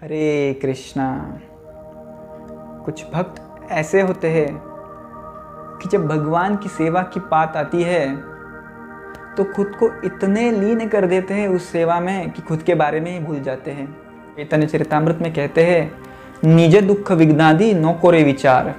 हरे कृष्णा। कुछ भक्त ऐसे होते हैं कि जब भगवान की सेवा की बात आती है तो खुद को इतने लीन कर देते हैं उस सेवा में कि खुद के बारे में ही भूल जाते हैं। चैतन्य चरितामृत में कहते हैं निज दुख विघ्नादि नो कोरे विचार।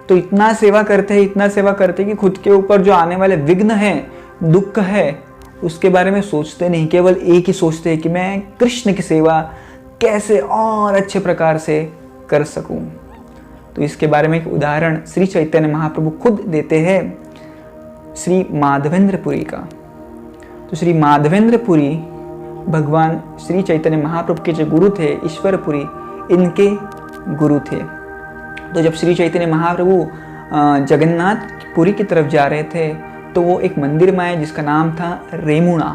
तो इतना सेवा करते हैं कि खुद के ऊपर जो आने वाले विघ्न है, दुख है, उसके बारे में सोचते नहीं। केवल एक ही सोचते हैं कि मैं कृष्ण की सेवा कैसे और अच्छे प्रकार से कर सकूं। तो इसके बारे में एक उदाहरण श्री चैतन्य महाप्रभु खुद देते हैं श्री माधवेंद्रपुरी का। तो श्री माधवेंद्रपुरी भगवान श्री चैतन्य महाप्रभु के जो गुरु थे, ईश्वरपुरी इनके गुरु थे। तो जब श्री चैतन्य महाप्रभु जगन्नाथपुरी की तरफ जा रहे थे तो वो एक मंदिर में आए जिसका नाम था रेमुणा।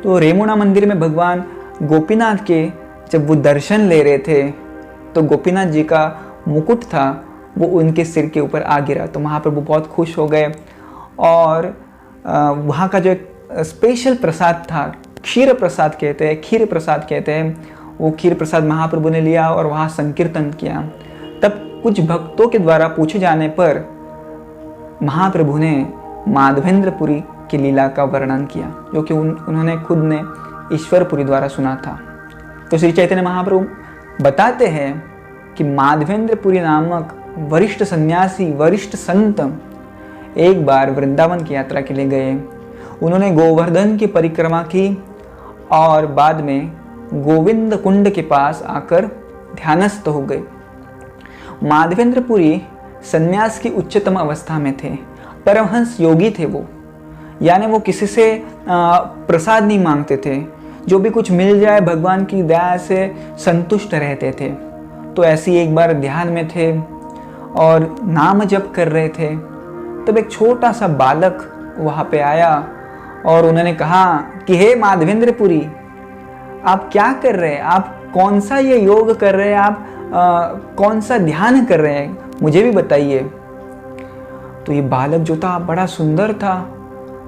तो रेमुणा मंदिर में भगवान गोपीनाथ के जब वो दर्शन ले रहे थे तो गोपीनाथ जी का मुकुट था वो उनके सिर के ऊपर आ गिरा। तो महाप्रभु बहुत खुश हो गए और वहाँ का जो स्पेशल प्रसाद था, क्षीर प्रसाद कहते हैं, वो क्षीर प्रसाद महाप्रभु ने लिया और वहाँ संकीर्तन किया। तब कुछ भक्तों के द्वारा पूछे जाने पर महाप्रभु ने माधवेंद्रपुरी की लीला का वर्णन किया, जो कि उन्होंने खुद ने ईश्वरपुरी द्वारा सुना था। तो श्री चैतन्य महाप्रभु बताते हैं कि माधवेंद्रपुरी नामक वरिष्ठ सन्यासी, वरिष्ठ संत एक बार वृंदावन की यात्रा के लिए गए। उन्होंने गोवर्धन की परिक्रमा की और बाद में गोविंद कुंड के पास आकर ध्यानस्थ हो गए। माधवेंद्रपुरी सन्यास की उच्चतम अवस्था में थे, परमहंस योगी थे वो, यानी वो किसी से प्रसाद नहीं मांगते थे, जो भी कुछ मिल जाए भगवान की दया से संतुष्ट रहते थे। तो ऐसी एक बार ध्यान में थे और नाम जप कर रहे थे, तब एक छोटा सा बालक वहाँ पे आया और उन्होंने कहा कि हे माधवेंद्रपुरी, आप क्या कर रहे हैं? आप कौन सा ये योग कर रहे हैं? आप कौन सा ध्यान कर रहे हैं? मुझे भी बताइए। तो ये बालक जो था बड़ा सुंदर था।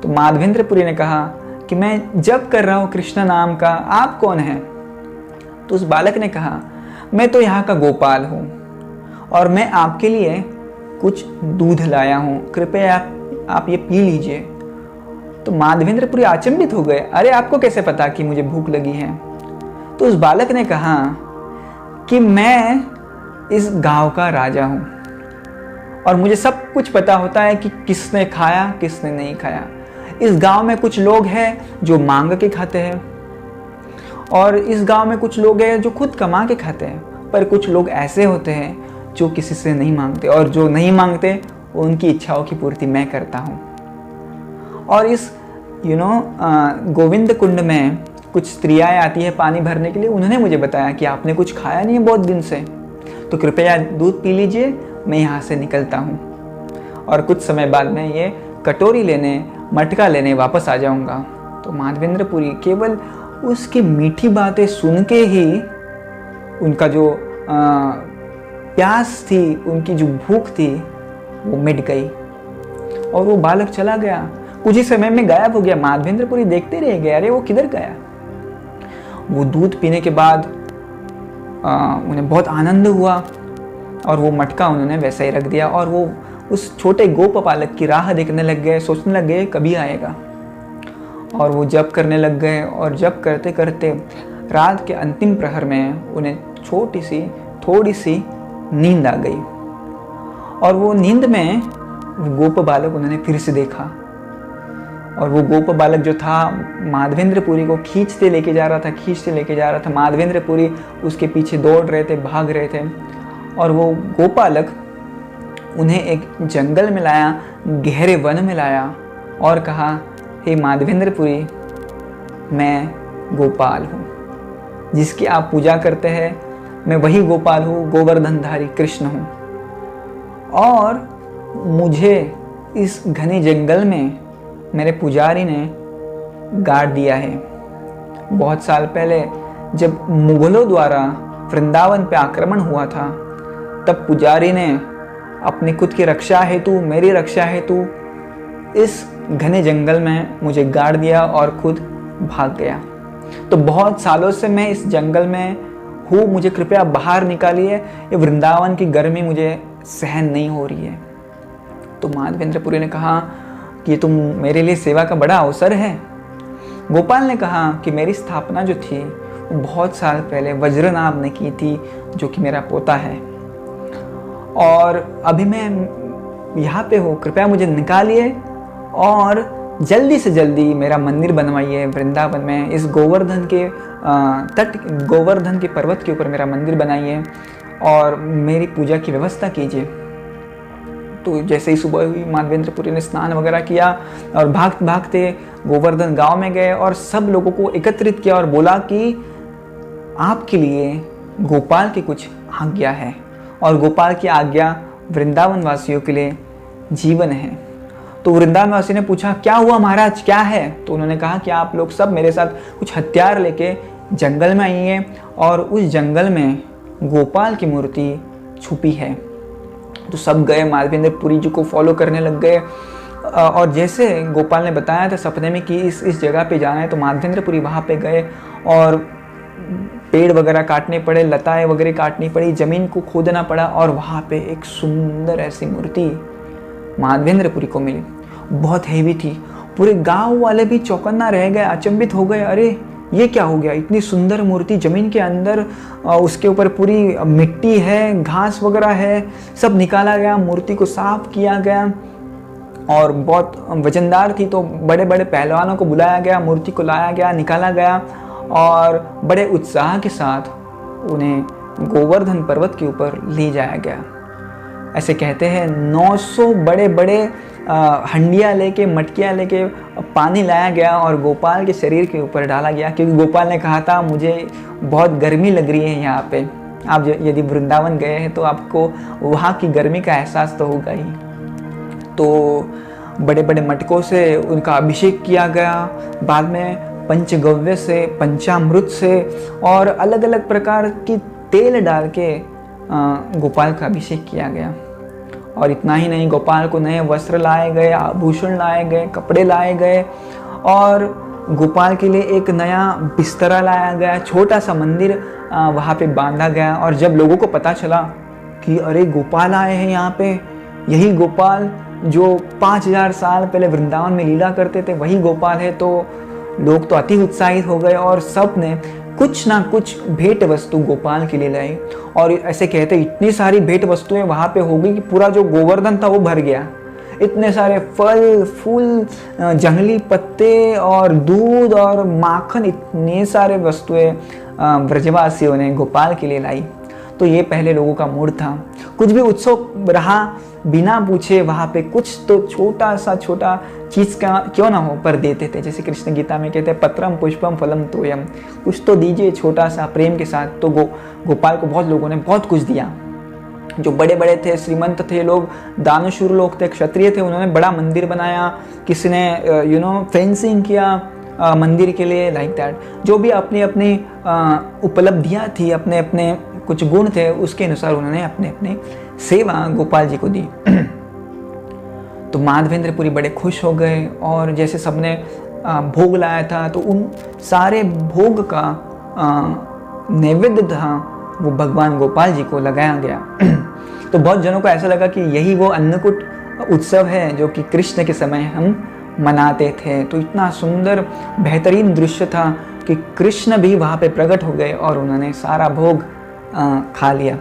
तो माधवेंद्रपुरी ने कहा कि मैं जप कर रहा हूँ कृष्ण नाम का, आप कौन हैं? तो उस बालक ने कहा मैं तो यहाँ का गोपाल हूँ और मैं आपके लिए कुछ दूध लाया हूँ, कृपया आप ये पी लीजिए। तो माधवेंद्रपुरी अचंभित हो गए, अरे आपको कैसे पता कि मुझे भूख लगी है? तो उस बालक ने कहा कि मैं इस गांव का राजा हूँ और मुझे सब कुछ पता होता है कि किसने खाया किसने नहीं खाया। इस गांव में कुछ लोग हैं जो मांग के खाते हैं और इस गांव में कुछ लोग हैं जो खुद कमा के खाते हैं, पर कुछ लोग ऐसे होते हैं जो किसी से नहीं मांगते, और जो नहीं मांगते उनकी इच्छाओं की पूर्ति मैं करता हूँ। और इस गोविंद कुंड में कुछ स्त्रियाँ आती है पानी भरने के लिए। उन्होंने मुझे बताया कि आपने कुछ खाया नहीं है बहुत दिन से, तो कृपया दूध पी लीजिए, मैं यहाँ से निकलता हूँ और कुछ समय बाद में ये कटोरी लेने, मटका लेने वापस आ जाऊँगा। तो माधवेंद्रपुरी केवल उसकी मीठी बातें सुन के ही उनका जो प्यास थी, उनकी जो भूख थी वो मिट गई और वो बालक चला गया, कुछ ही समय में गायब हो गया। माधवेंद्रपुरी देखते रह गए, अरे वो किधर गया? वो दूध पीने के बाद उन्हें बहुत आनंद हुआ और वो मटका उन्होंने वैसे ही रख दिया और वो उस छोटे गोप बालक की राह देखने लग गए, सोचने लग गए कभी आएगा। और वो जप करने लग गए और जप करते करते रात के अंतिम प्रहर में उन्हें थोड़ी सी नींद आ गई और वो नींद में गोप बालक उन्होंने फिर से देखा और वो गोप बालक जो था माधवेंद्रपुरी को खींचते लेके जा रहा था। माधवेंद्रपुरी उसके पीछे दौड़ रहे थे, भाग रहे थे और वो गोपालक उन्हें एक जंगल में लाया, गहरे वन में लाया और कहा, हे माधवेंद्रपुरी, मैं गोपाल हूँ, जिसकी आप पूजा करते हैं, मैं वही गोपाल हूँ, गोवर्धनधारी कृष्ण हूँ। और मुझे इस घने जंगल में मेरे पुजारी ने गाड़ दिया है। बहुत साल पहले जब मुगलों द्वारा वृंदावन पे आक्रमण हुआ था, तब पुजारी ने अपनी खुद की रक्षा हेतु, मेरी रक्षा हेतु इस घने जंगल में मुझे गाड़ दिया और खुद भाग गया। तो बहुत सालों से मैं इस जंगल में हूँ, मुझे कृपया बाहर निकालिए, ये वृंदावन की गर्मी मुझे सहन नहीं हो रही है। तो माधवेंद्रपुरी ने कहा कि तुम मेरे लिए सेवा का बड़ा अवसर है। गोपाल ने कहा कि मेरी स्थापना जो थी वो बहुत साल पहले वज्रनाभ ने की थी, जो कि मेरा पोता है, और अभी मैं यहाँ पे हूँ, कृपया मुझे निकालिए और जल्दी से जल्दी मेरा मंदिर बनवाइए वृंदावन में, इस गोवर्धन के गोवर्धन के पर्वत के ऊपर मेरा मंदिर बनाइए और मेरी पूजा की व्यवस्था कीजिए। तो जैसे ही सुबह हुई, माधवेंद्रपुरी ने स्नान वगैरह किया और भागते भागते गोवर्धन गांव में गए और सब लोगों को एकत्रित किया और बोला कि आपके लिए गोपाल की कुछ आज्ञा है, और गोपाल की आज्ञा वृंदावन वासियों के लिए जीवन है। तो वृंदावन वासी ने पूछा, क्या हुआ महाराज, क्या है? तो उन्होंने कहा कि आप लोग सब मेरे साथ कुछ हथियार लेके जंगल में आइए, और उस जंगल में गोपाल की मूर्ति छुपी है। तो सब गए, माधवेंद्रपुरी जी को फॉलो करने लग गए, और जैसे गोपाल ने बताया था सपने में कि इस जगह पे जाना है, तो माधवेंद्रपुरी वहाँ पे गए और पेड़ वगैरह काटने पड़े, लताएं वगैरह काटनी पड़ी, जमीन को खोदना पड़ा, और वहाँ पे एक सुंदर ऐसी मूर्ति माधवेंद्रपुरी को मिली। बहुत हेवी थी। पूरे गांव वाले भी चौकन्ना रह गए, अचंभित हो गए, अरे ये क्या हो गया, इतनी सुंदर मूर्ति जमीन के अंदर, उसके ऊपर पूरी मिट्टी है, घास वगैरह है, सब निकाला गया, मूर्ति को साफ किया गया और बहुत वजनदार थी। तो बड़े बड़े पहलवानों को बुलाया गया, मूर्ति को लाया गया, निकाला गया, और बड़े उत्साह के साथ उन्हें गोवर्धन पर्वत के ऊपर ले जाया गया। ऐसे कहते हैं 900 बड़े बड़े हंडियाँ लेके, मटकियाँ लेके पानी लाया गया और गोपाल के शरीर के ऊपर डाला गया, क्योंकि गोपाल ने कहा था मुझे बहुत गर्मी लग रही है यहाँ पे। आप यदि वृंदावन गए हैं तो आपको वहाँ की गर्मी का एहसास तो होगा ही। तो बड़े बड़े मटकों से उनका अभिषेक किया गया, बाद में पंचगव्य से, पंचामृत से और अलग अलग प्रकार की तेल डाल के गोपाल का अभिषेक किया गया। और इतना ही नहीं, गोपाल को नए वस्त्र लाए गए, आभूषण लाए गए, कपड़े लाए गए, और गोपाल के लिए एक नया बिस्तरा लाया गया, छोटा सा मंदिर वहाँ पे बांधा गया। और जब लोगों को पता चला कि अरे गोपाल आए हैं यहाँ पे, यही गोपाल जो 5000 साल पहले वृंदावन में लीला करते थे, वही गोपाल है, तो लोग तो अति उत्साहित हो गए और सब ने कुछ ना कुछ भेंट वस्तु गोपाल के लिए लाई। और ऐसे कहते इतनी सारी भेंट वस्तुएं वहाँ पे हो गई कि पूरा जो गोवर्धन था वो भर गया। इतने सारे फल फूल, जंगली पत्ते और दूध और माखन, इतने सारे वस्तुएं ब्रजवासियों ने गोपाल के लिए लाई। तो ये पहले लोगों का मूड था। कुछ भी उत्सव रहा, बिना पूछे वहाँ पे कुछ तो छोटा चीज़ का क्यों ना हो पर देते थे। जैसे कृष्ण गीता में कहते हैं पत्रम पुष्पम फलम तोयम, कुछ तो दीजिए छोटा सा प्रेम के साथ। तो गोपाल को बहुत लोगों ने बहुत कुछ दिया। जो बड़े बड़े थे, श्रीमंत थे लोग, दानशूर लोग थे, क्षत्रिय थे, उन्होंने बड़ा मंदिर बनाया, किसी ने फेंसिंग किया मंदिर के लिए, लाइक दैट। जो भी अपनी अपनी उपलब्धियाँ थी, अपने अपने कुछ गुण थे, उसके अनुसार उन्होंने अपने अपने सेवा गोपाल जी को दी। तो माधवेंद्रपुरी बड़े खुश हो गए, और जैसे सबने भोग लाया था तो उन सारे भोग का नैवेद्य था वो भगवान गोपाल जी को लगाया गया। तो बहुत जनों को ऐसा लगा कि यही वो अन्नकूट उत्सव है जो कि कृष्ण के समय हम मनाते थे। तो इतना सुंदर बेहतरीन दृश्य था कि कृष्ण भी वहाँ पे प्रकट हो गए और उन्होंने सारा भोग खा लिया,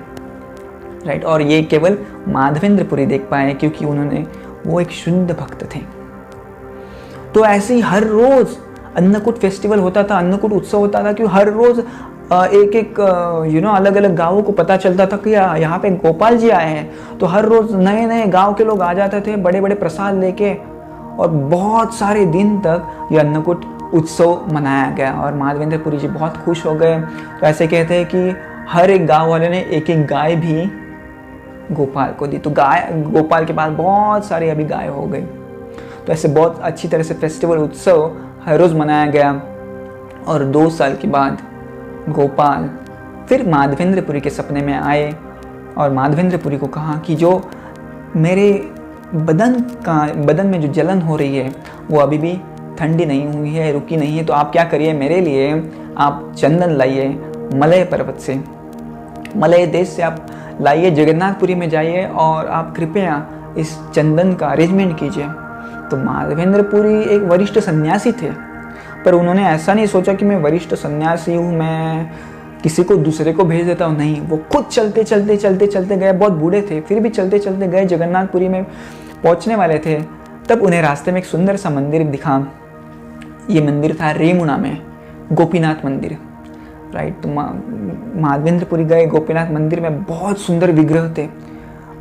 राइट। और ये केवल माधवेंद्रपुरी देख पाए क्योंकि उन्होंने वो एक शुद्ध भक्त थे। तो ऐसे ही हर रोज अन्नकूट फेस्टिवल होता था, अन्नकूट उत्सव होता था, क्योंकि हर रोज एक अलग अलग गाँवों को पता चलता था कि यहाँ पे गोपाल जी आए हैं। तो हर रोज नए नए गांव के लोग आ जाते थे बड़े बड़े प्रसाद लेके, और बहुत सारे दिन तक ये अन्नकूट उत्सव मनाया गया और माधवेंद्रपुरी जी बहुत खुश हो गए। तो ऐसे कहते हैं कि हर एक गांव वाले ने एक एक गाय भी गोपाल को दी। तो गोपाल के पास बहुत सारी अभी गाय हो गई। तो ऐसे बहुत अच्छी तरह से फेस्टिवल उत्सव हर रोज मनाया गया। और 2 साल के बाद गोपाल फिर माधवेंद्रपुरी के सपने में आए और माधवेंद्रपुरी को कहा कि जो मेरे बदन में जो जलन हो रही है वो अभी भी ठंडी नहीं हुई है, रुकी नहीं है। तो आप क्या करिए, मेरे लिए आप चंदन लाइए मलय पर्वत से, मलय देश से आप लाइए, जगन्नाथपुरी में जाइए और आप कृपया इस चंदन का अरेंजमेंट कीजिए। तो माधवेंद्रपुरी एक वरिष्ठ सन्यासी थे, पर उन्होंने ऐसा नहीं सोचा कि मैं वरिष्ठ सन्यासी हूँ, मैं किसी को दूसरे को भेज देता हूँ। नहीं, वो खुद चलते चलते चलते चलते गए। बहुत बूढ़े थे, फिर भी चलते चलते गए। जगन्नाथपुरी में पहुँचने वाले थे, तब उन्हें रास्ते में एक सुंदर सा मंदिर दिखा। ये मंदिर था रेमुणा में, गोपीनाथ मंदिर, राइट। तो माधवेंद्रपुरी गए, गोपीनाथ मंदिर में बहुत सुंदर विग्रह थे।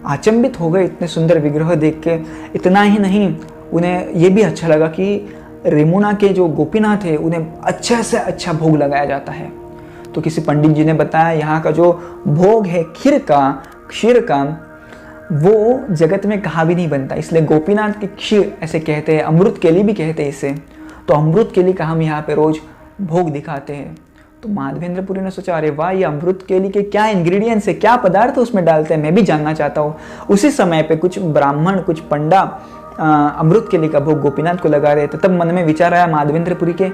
अचंभित हो गए इतने सुंदर विग्रह देख के। इतना ही नहीं, उन्हें ये भी अच्छा लगा कि रेमुणा के जो गोपीनाथ है उन्हें अच्छा से अच्छा भोग लगाया जाता है। तो किसी पंडित जी ने बताया यहाँ का जो भोग है क्षीर का वो जगत में कहाँ भी नहीं बनता, इसलिए गोपीनाथ की क्षीर ऐसे कहते हैं, अमृत केली भी कहते हैं इसे। तो अमृत केली का हम यहाँ पे रोज भोग दिखाते हैं। तो माधवेंद्रपुरी ने सोचा, अरे वाह, ये अमृत केली के क्या इंग्रेडिएंट्स है, क्या पदार्थ उसमें डालते हैं, मैं भी जानना चाहता हूँ। उसी समय पे कुछ ब्राह्मण, कुछ पंडा अमृत केली का भोग गोपीनाथ को लगा रहे थे। तब मन में विचार आया माधवेंद्रपुरी के,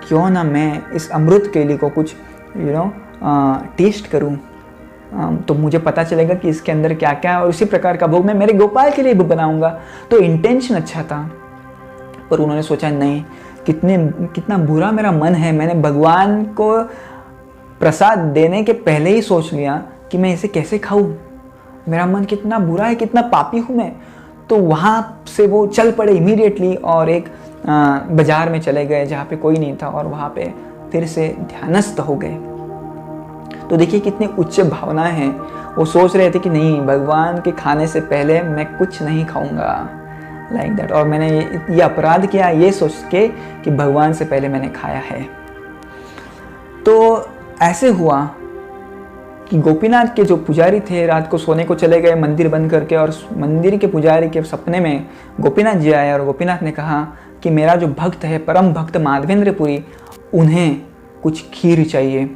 क्यों ना मैं इस अमृत केली को कुछ टेस्ट करूं, तो मुझे पता चलेगा कि इसके अंदर क्या क्या है, और उसी प्रकार का भोग मैं मेरे गोपाल के लिए भी बनाऊंगा। तो इंटेंशन अच्छा था, पर उन्होंने सोचा नहीं, कितना बुरा मेरा मन है, मैंने भगवान को प्रसाद देने के पहले ही सोच लिया कि मैं इसे कैसे खाऊं, मेरा मन कितना बुरा है, कितना पापी हूं मैं। तो वहाँ से वो चल पड़े इमीडिएटली और एक बाजार में चले गए जहाँ पे कोई नहीं था, और वहाँ पे फिर से ध्यानस्थ हो गए। तो देखिए कितनी उच्च भावनाएं हैं। वो सोच रहे थे कि नहीं, भगवान के खाने से पहले मैं कुछ नहीं खाऊंगा, लाइक दैट। और मैंने ये अपराध किया ये सोच के कि भगवान से पहले मैंने खाया है। तो ऐसे हुआ कि गोपीनाथ के जो पुजारी थे रात को सोने को चले गए मंदिर बंद करके, और मंदिर के पुजारी के सपने में गोपीनाथ जी आए और गोपीनाथ ने कहा कि मेरा जो भक्त है, परम भक्त माधवेंद्रपुरी, उन्हें कुछ खीर चाहिए।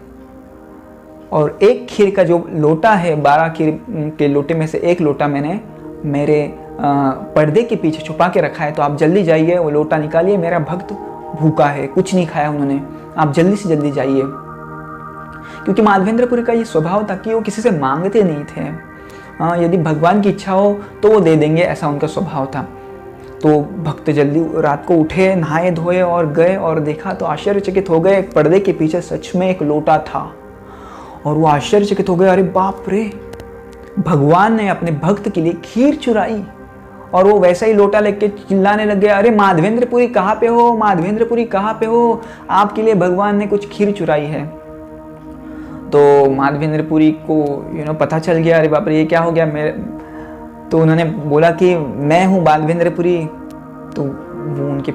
और एक खीर का जो लोटा है, 12 खीर के लोटे में से एक लोटा मैंने मेरे पर्दे के पीछे छुपा के रखा है, तो आप जल्दी जाइए, वो लोटा निकालिए, मेरा भक्त भूखा है, कुछ नहीं खाया उन्होंने, आप जल्दी से जल्दी जाइए। क्योंकि माधवेंद्रपुरी का ये स्वभाव था कि वो किसी से मांगते नहीं थे। यदि भगवान की इच्छा हो तो वो दे देंगे, ऐसा उनका स्वभाव था। तो भक्त जल्दी रात को उठे, नहाए धोए और गए, और देखा तो आश्चर्यचकित हो गए, पर्दे के पीछे सच में एक लोटा था। और वो आश्चर्यचकित हो गए, अरे बाप रे, भगवान ने अपने भक्त के लिए खीर चुराई। और वो वैसा ही लोटा लेके चिल्लाने लग गया, अरे माधवेंद्रपुरी कहाँ पे हो, माधवेंद्रपुरी कहाँ पे हो, आपके लिए भगवान ने कुछ खीर चुराई है। तो माधवेंद्रपुरी को पता चल गया, अरे बाप रे, ये क्या हो गया मेरे। तो उन्होंने बोला कि मैं हूँ माधवेंद्रपुरी। तो वो उनकी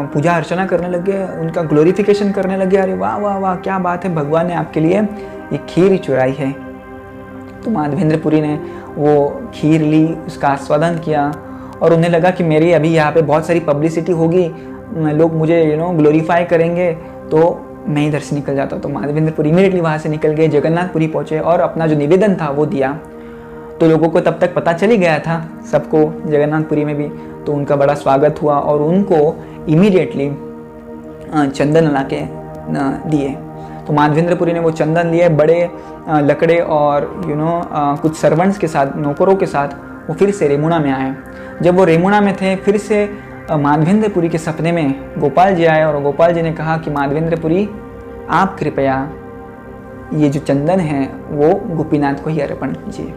पूजा अर्चना करने लगे, उनका ग्लोरिफिकेशन करने लगे, अरे वाह वाह वाह, क्या बात है, भगवान ने आपके लिए ये खीर चुराई है। तो माधवेंद्रपुरी ने वो खीर ली, उसका आस्वादन किया, और उन्हें लगा कि मेरी अभी यहाँ पे बहुत सारी पब्लिसिटी होगी, लोग मुझे ग्लोरीफाई करेंगे, तो मैं इधर से निकल जाता। तो माधवेंद्रपुरी इमीडिएटली वहाँ से निकल गए, जगन्नाथपुरी पहुँचे और अपना जो निवेदन था वो दिया। तो लोगों को तब तक पता चल ही गया था, सबको जगन्नाथपुरी में भी। तो उनका बड़ा स्वागत हुआ और उनको इमीडिएटली चंदन ला के दिए। तो माधवेंद्रपुरी ने वो चंदन लिए, बड़े लकड़े और कुछ सर्वेंट्स के साथ, नौकरों के साथ वो फिर से रेमुणा में आए। जब वो रेमुणा में थे, फिर से माधवेंद्रपुरी के सपने में गोपाल जी आए, और गोपाल जी ने कहा कि माधवेंद्रपुरी, आप कृपया ये जो चंदन है वो गोपीनाथ को ही अर्पण कीजिए,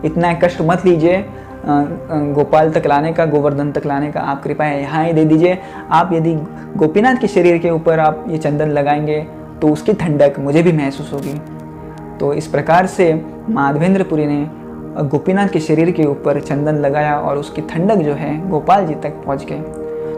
इतना कष्ट मत लीजिए गोपाल तक लाने का, गोवर्धन तक लाने का, आप कृपया यहाँ ही दे दीजिए। आप यदि गोपीनाथ के शरीर के ऊपर आप ये चंदन लगाएंगे तो उसकी ठंडक मुझे भी महसूस होगी। तो इस प्रकार से माधवेंद्रपुरी ने गोपीनाथ के शरीर के ऊपर चंदन लगाया और उसकी ठंडक जो है गोपाल जी तक पहुँच गए।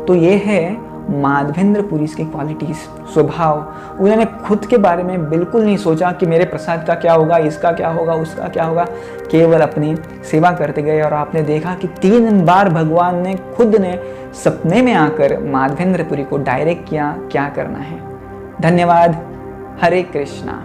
तो ये है माधवेंद्रपुरी की क्वालिटीज़, स्वभाव। उन्होंने खुद के बारे में बिल्कुल नहीं सोचा कि मेरे प्रसाद का क्या होगा, इसका क्या होगा, उसका क्या होगा, केवल अपनी सेवा करते गए। और आपने देखा कि 3 बार भगवान ने खुद ने सपने में आकर माधवेंद्रपुरी को डायरेक्ट किया क्या करना है। धन्यवाद। हरे कृष्णा।